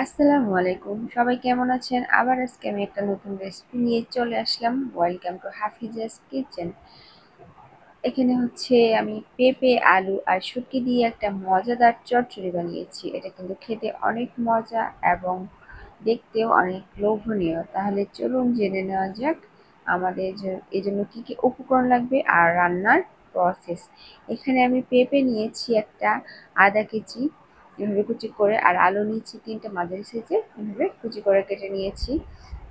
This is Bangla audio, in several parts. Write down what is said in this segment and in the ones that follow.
আসসালামু আলাইকুম, সবাই কেমন আছেন? আবার আজকে আমি একটা নতুন রেসিপি নিয়ে চলে আসলাম। Welcome to Hafiza's kitchen. এখানে হচ্ছে আমি পেঁপে, আলু আর শুটকি দিয়ে একটা মজাদার চচ্চড়ি বানিয়েছি। এটা কিন্তু খেতে অনেক মজা এবং দেখতেও অনেক লোভনীয়। তাহলে চলুন জেনে নেওয়া যাক আমাদের এই জন্য কী কী উপকরণ লাগবে আর রান্নার প্রসেস। এখানে আমি পেঁপে নিয়েছি একটা আধা কেজি এভাবে কুচি করে, আর আলু নিয়েছি 3টা মাঝারি সাইজের, এভাবে কুচি করে কেটে নিয়েছি।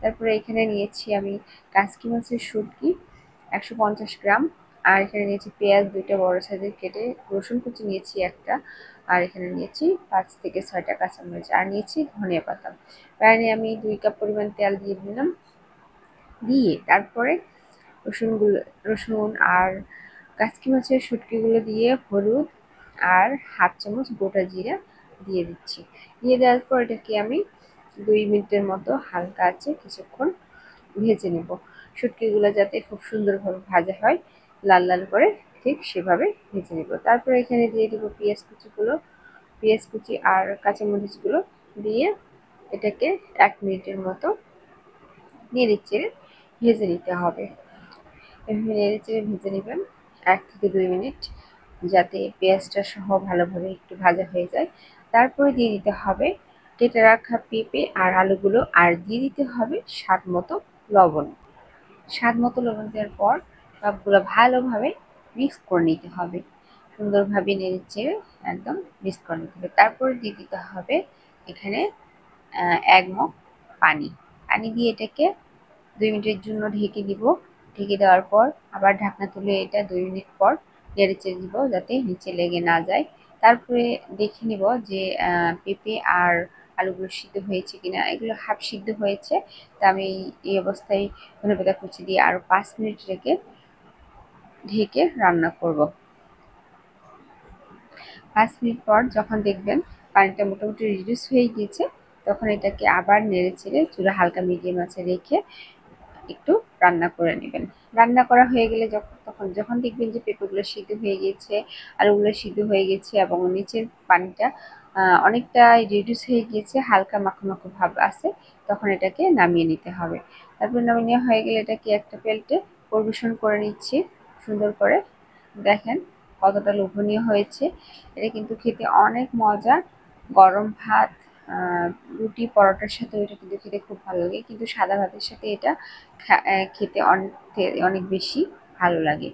তারপরে এখানে নিয়েছি আমি কাসকি মাছের শুটকি 150 গ্রাম, আর এখানে নিয়েছি পেঁয়াজ 2টা বড় সাইজের কেটে, রসুন কুচি নিয়েছি একটা, আর এখানে নিয়েছি 5 থেকে 6টা কাঁচামরিচ, আর নিয়েছি ধনিয়া পাতা। প্যানে আমি 2 কাপ পরিমাণ তেল দিয়ে দিলাম, দিয়ে তারপরে রসুন আর কাচকি মাছের শুটকিগুলো দিয়ে হলুদ আর হাফ চামচ গোটা জিরা দিয়ে দিচ্ছি। দিয়ে দেওয়ার পর এটাকে আমি 2 মিনিটের মতো হালকা আছে কিছুক্ষণ ভেজে নেব। শুটকিগুলো যাতে খুব সুন্দরভাবে ভাজা হয়, লাল লাল করে, ঠিক সেভাবে ভেজে নেব। তারপরে এখানে দিয়ে দেবো পেঁয়াজ কুচি আর কাঁচামরিচগুলো দিয়ে এটাকে 1 মিনিটের মতো নেড়েচেড়ে ভেজে নিতে হবে। এভাবে নেড়েচেড়ে ভেজে নেবেন 1 থেকে 2 মিনিট, যাতে পেঁয়াজটা সহ ভালোভাবে একটু ভাজা হয়ে যায়। তারপরে দিয়ে দিতে হবে কেটে রাখা পেঁপে আর আলুগুলো, আর দিয়ে দিতে হবে লবণ। স্বাদ মতো লবণ দেওয়ার পর সবগুলো ভালোভাবে মিক্স করে নিতে হবে। সুন্দরভাবে নেড়েচেড়ে একদম মিক্স করে নিতে হবে। তারপরে দিয়ে দিতে হবে এখানে 1 মগ পানি। পানি দিয়ে এটাকে 2 মিনিটের জন্য ঢেকে দিব। ঢেকে দেওয়ার পর আবার ঢাকনা তুলে এটা 2 মিনিট পর নেড়েচেড়ে দিব, যাতে নিচে লেগে না যায়। তারপরে দেখে নিব যে পেঁপে আর আলুগুলো সিদ্ধ হয়েছে কিনা। এগুলো হাফ সিদ্ধ হয়েছে, তা আমি এই অবস্থায় ধনেপাতা কুচি দিয়ে আরও 5 মিনিট ঢেকে রান্না করব। 5 মিনিট পর যখন দেখবেন পানিটা মোটামুটি রিডিউস হয়ে গিয়েছে, তখন এটাকে আবার নেড়েচেড়ে চুলা হালকা মিডিয়াম আঁচে রেখে একটু রান্না করে নেবেন। রান্না করা হয়ে গেলে যখন দেখবেন যে পেঁপেগুলো সিদ্ধ হয়ে গিয়েছে, আলুগুলো সিদ্ধ হয়ে গেছে এবং নিচের পানিটা অনেকটা রিডিউস হয়ে গিয়েছে, হালকা মাখো মাখো ভাব আছে, তখন এটাকে নামিয়ে নিতে হবে। তারপর নামিয়ে নেওয়া হয়ে গেলে এটাকে একটা প্লেটে পরিবেশন করে নিচ্ছি সুন্দর করে। দেখেন কতটা লোভনীয় হয়েছে। এটা কিন্তু খেতে অনেক মজা। গরম ভাত, রুটি, পরোটার সাথে এটা কিন্তু খেতে খুব ভালো লাগে, কিন্তু সাদা ভাতের সাথে এটা খেতে অনেক বেশি ভালো লাগে।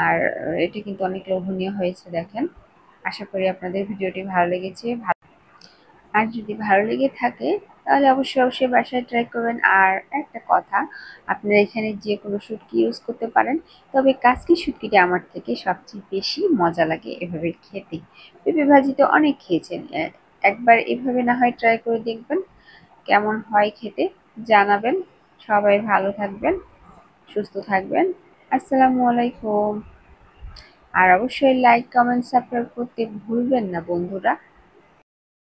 আর এটা কিন্তু অনেক লোভনীয় হয়েছে দেখেন। আশা করি আপনাদের ভিডিওটি ভালো লেগেছে। আর যদি ভালো লেগে থাকে তাহলে অবশ্যই বাসায় ট্রাই করবেন। আর একটা কথা, আপনারা এখানে যে কোনো শুটকি ইউজ করতে পারেন, তবে কাচকি শুটকিটা আমার থেকে সবচেয়ে বেশি মজা লাগে এভাবে খেতে। পেঁপে ভাজি তো অনেক খেয়েছেন, একবার এভাবে না হয় ট্রাই করে দেখবেন, কেমন হয় খেতে জানাবেন। সবাই ভালো থাকবেন, সুস্থ থাকবেন। আসসালামু আলাইকুম। আর অবশ্যই লাইক, কমেন্ট, সাবস্ক্রাইব করতে ভুলবেন না বন্ধুরা।